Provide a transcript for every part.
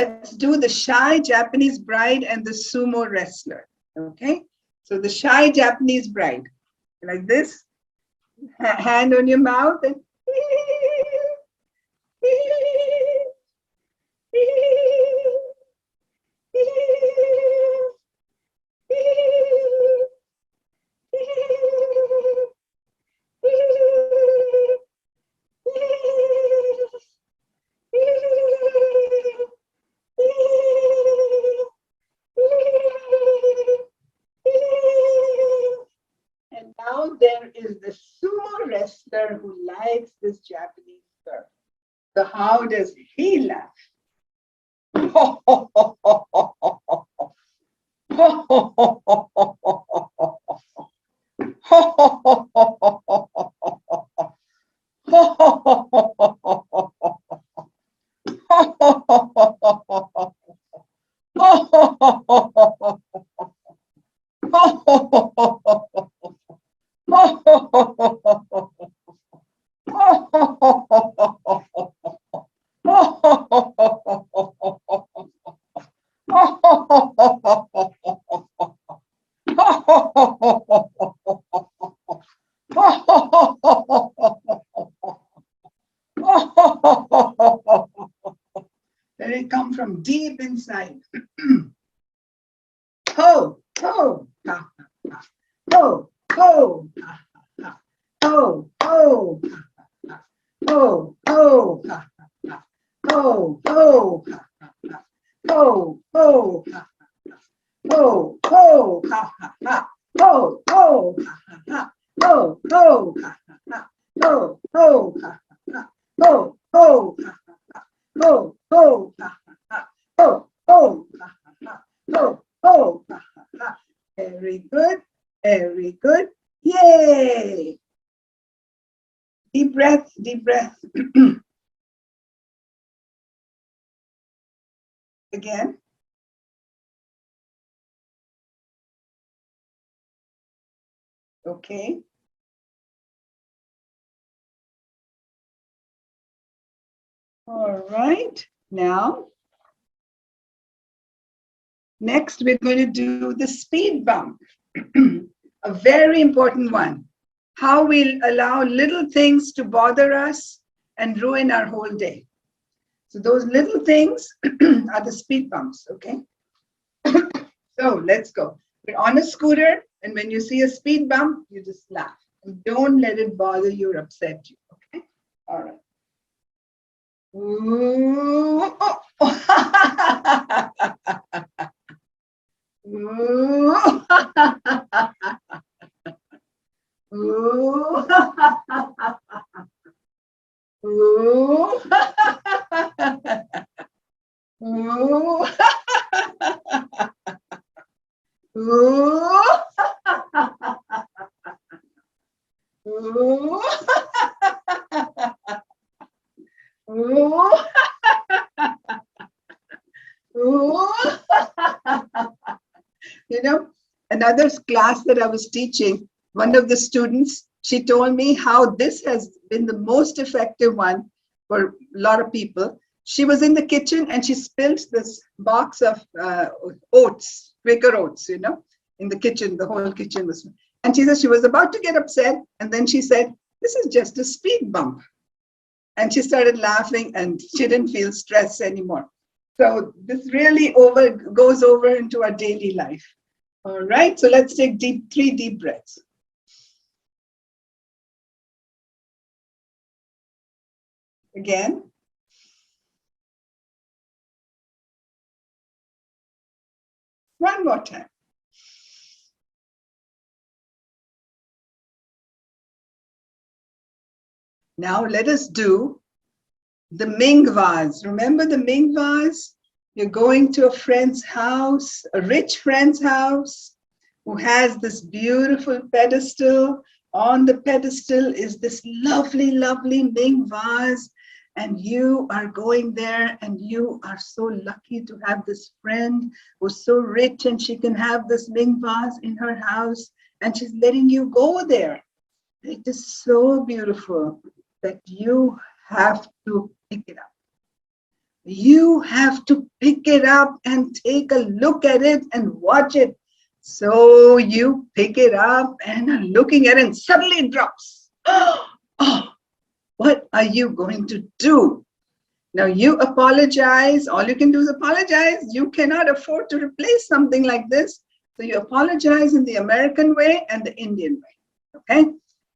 Let's do the shy Japanese bride and the sumo wrestler. Okay? So the shy Japanese bride, like this, hand on your mouth and and now there is the sumo wrestler who likes this Japanese girl. So how does he laugh? Let it come from deep inside. Ho, ho, ha, ha, ho, ho, ha, ha, ho, ho, ha, ha, ho, ho, ha, ha, ho, ho, ha, ha, ho, ho, ha, ho, ho, ha, ha, ho, ho, ha, ha, ho, ho, ha, ha, ho, ho, ha, ha, ho, ho, ha, ha, ho, ho, ha, ha, ho, ho, ha, ha, ho, ho, ha, ha. Very good, very good. Yay! Deep breath, deep breath. Again. Okay. All right. Now, next we're going to do the speed bump. A very important one. How we'll allow little things to bother us and ruin our whole day. So those little things are the speed bumps, okay? So let's go. We're on a scooter, and when you see a speed bump, you just laugh. And don't let it bother you or upset you, okay? All right. Ooh, oh. Ooh. Ooh. Ooh. Ooh. Ooh. Ooh. Ooh. Ooh. You know, another class that I was teaching, one of the students, she told me how this has been the most effective one for a lot of people. She was in the kitchen and she spilled this box of oats, Quaker oats, you know, in the kitchen. The whole kitchen was, and she said she was about to get upset. And then she said, this is just a speed bump. And she started laughing and she didn't feel stress anymore. So this really goes over into our daily life. All right, so let's take 3 deep breaths. Again. One more time. Now let us do the Ming vase. Remember the Ming vase? You're going to a friend's house, a rich friend's house, who has this beautiful pedestal. On the pedestal is this lovely, lovely Ming vase. And you are going there and you are so lucky to have this friend who's so rich and she can have this Ming vase in her house and she's letting you go there. It is so beautiful that you have to pick it up. You have to pick it up and take a look at it and watch it. So you pick it up and are looking at it and suddenly it drops. Oh, what are you going to do? Now you apologize. All you can do is apologize. You cannot afford to replace something like this. So you apologize in the American way and the Indian way. Okay?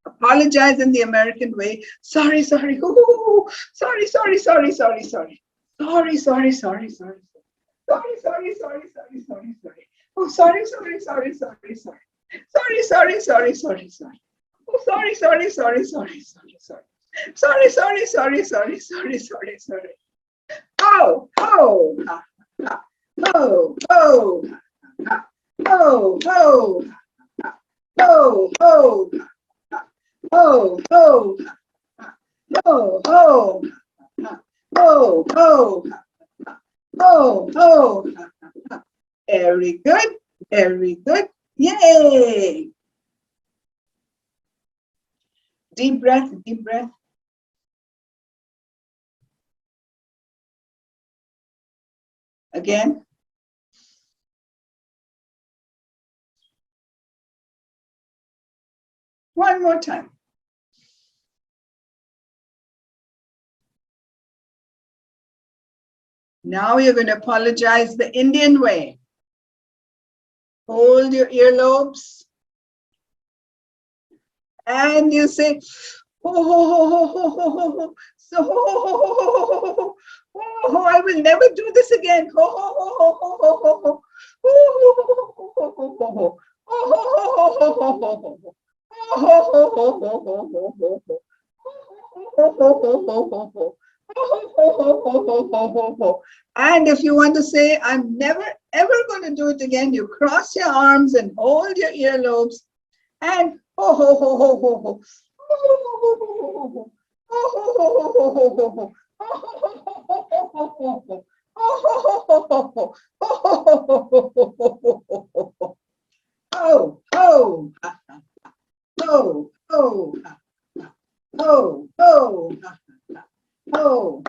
Apologize in the American way. Sorry, sorry. Ooh, sorry, sorry, sorry, sorry, sorry. Sorry, sorry, sorry, sorry. Sorry, sorry, sorry, sorry, sorry, sorry. Oh, sorry, sorry, sorry, sorry, sorry. Sorry, sorry, sorry, sorry, sorry. Oh, sorry, sorry, sorry, sorry, sorry, sorry. Sorry, sorry, sorry, sorry, sorry, sorry, sorry. Oh, oh, ha, ha. Oh, oh, ha, oh, oh, ha, oh, oh, ha, oh, oh, ha, oh, oh, ha, oh, oh, ha, oh, oh, ha. Very good, very good. Yay! Deep breath, deep breath. Again. One more time. Now you're going to apologize the Indian way. Hold your earlobes and you say, oh, so oh, I will never do this again. And if you want to say, I'm never ever going to do it again, you cross your arms and hold your earlobes and ho ho ho ho ho ho. Oh, oh, oh, oh, oh, oh, oh,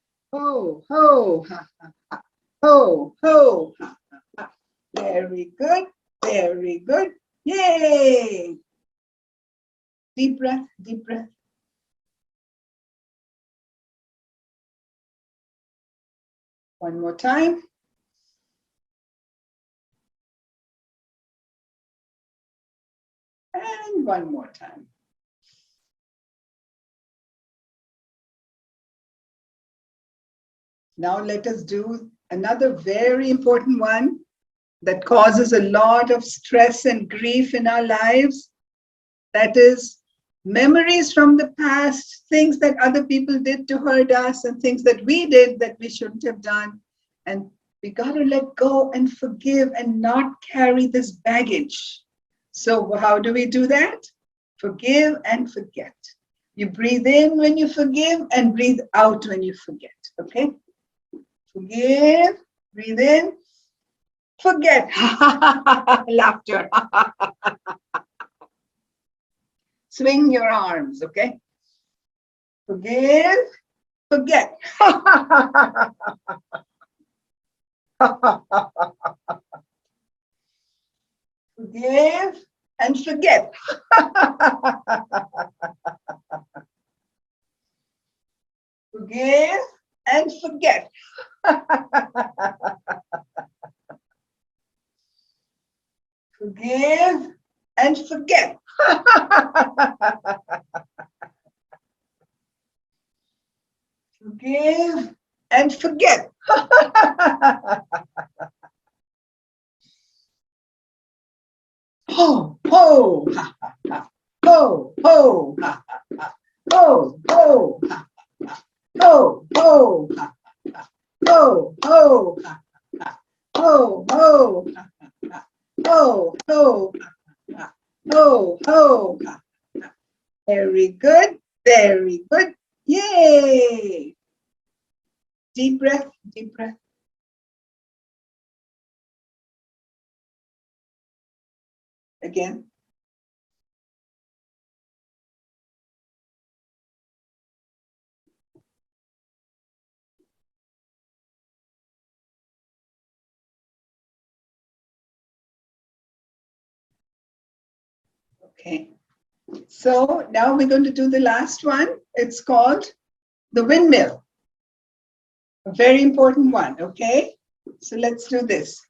oh, ho, ho, ha, ha, ho, ho, ha, ha. Very good, very good. Yay! Deep breath, deep breath. One more time. And one more time. Now let us do another very important one that causes a lot of stress and grief in our lives. That is memories from the past, things that other people did to hurt us and things that we did that we shouldn't have done. And we got to let go and forgive and not carry this baggage. So how do we do that? Forgive and forget. You breathe in when you forgive and breathe out when you forget. Okay? Forgive, breathe in, forget. Laughter. Swing your arms, okay? Forgive, forget. Forgive and forget. Forgive and forget. Forgive and forget. Forgive and forget. Ho, ho, ha, ha, ha. Ho, ho, ha, ha, ha. Ho, ho, ha, ha, ha. Ho, ho, ha, ha, ha. Ho, ho, ha, ha, ha. Ho, ho, ha, ha, ha. Ho, ho, ha, ha, ha. Ho, ho, ha, ha, ha. Very good, very good. Yay! Deep breath, deep breath. Again. Okay. So now we're going to do the last one. It's called the windmill. A very important one. Okay. So let's do this.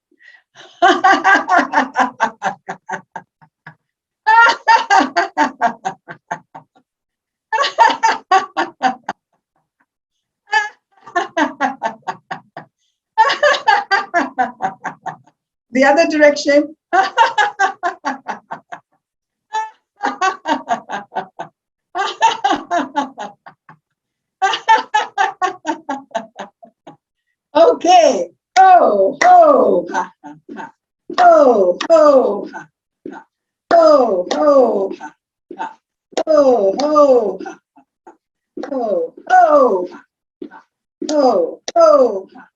The other direction. Okay. Ho, ho, ha, ha, ha. Ho, ho, ha, ha. Ho, ho, ha, ha. Ho, ho, ha, ha. Ho, ho, ha, ha. Ho, ho, ha,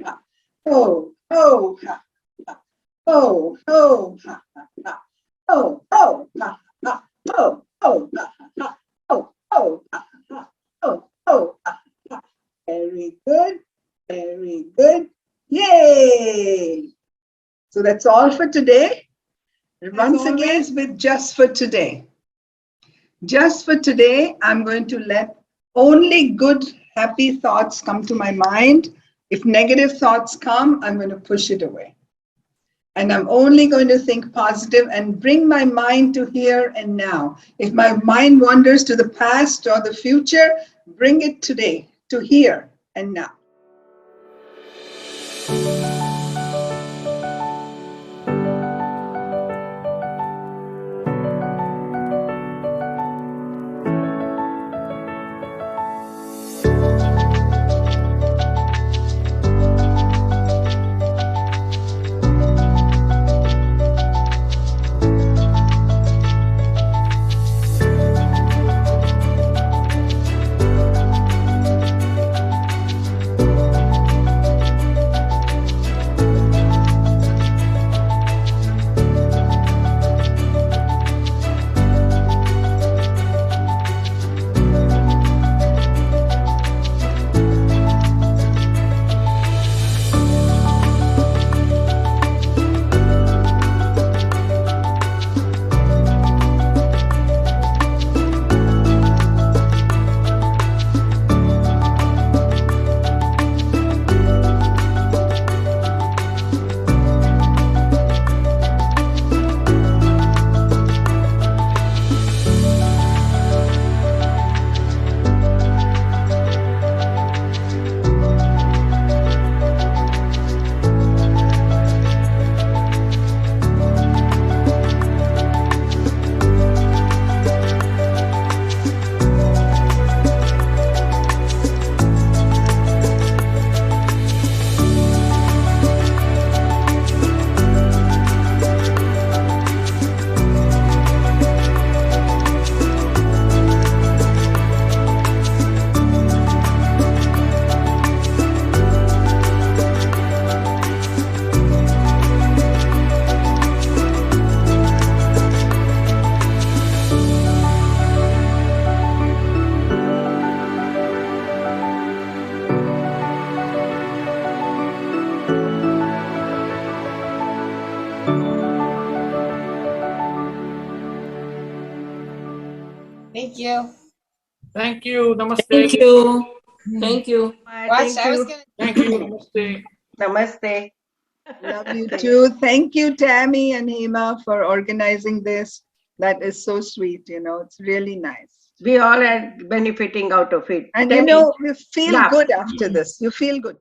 ha. Ho, ho, ha, ha. Ho, ho, ha, ha. Ho, ho, ha, ha. Ho, ho, ha, ha. Ho, ho, ha, ha. Ho, ho, ha, ha. Very good. Very good. Yay! So that's all for today. Once again, with just for today. Just for today, I'm going to let only good, happy thoughts come to my mind. If negative thoughts come, I'm going to push it away. And I'm only going to think positive and bring my mind to here and now. If my mind wanders to the past or the future, bring it today, to here and now. Thank you. Thank you. Namaste. Thank you. Thank you. Thank you. Thank you. Namaste. Namaste. Love you too. Thank you, Tammy and Hema, for organizing this. That is so sweet. It's really nice. We all are benefiting out of it. And Tammy. you feel Yeah. good after this. You feel good.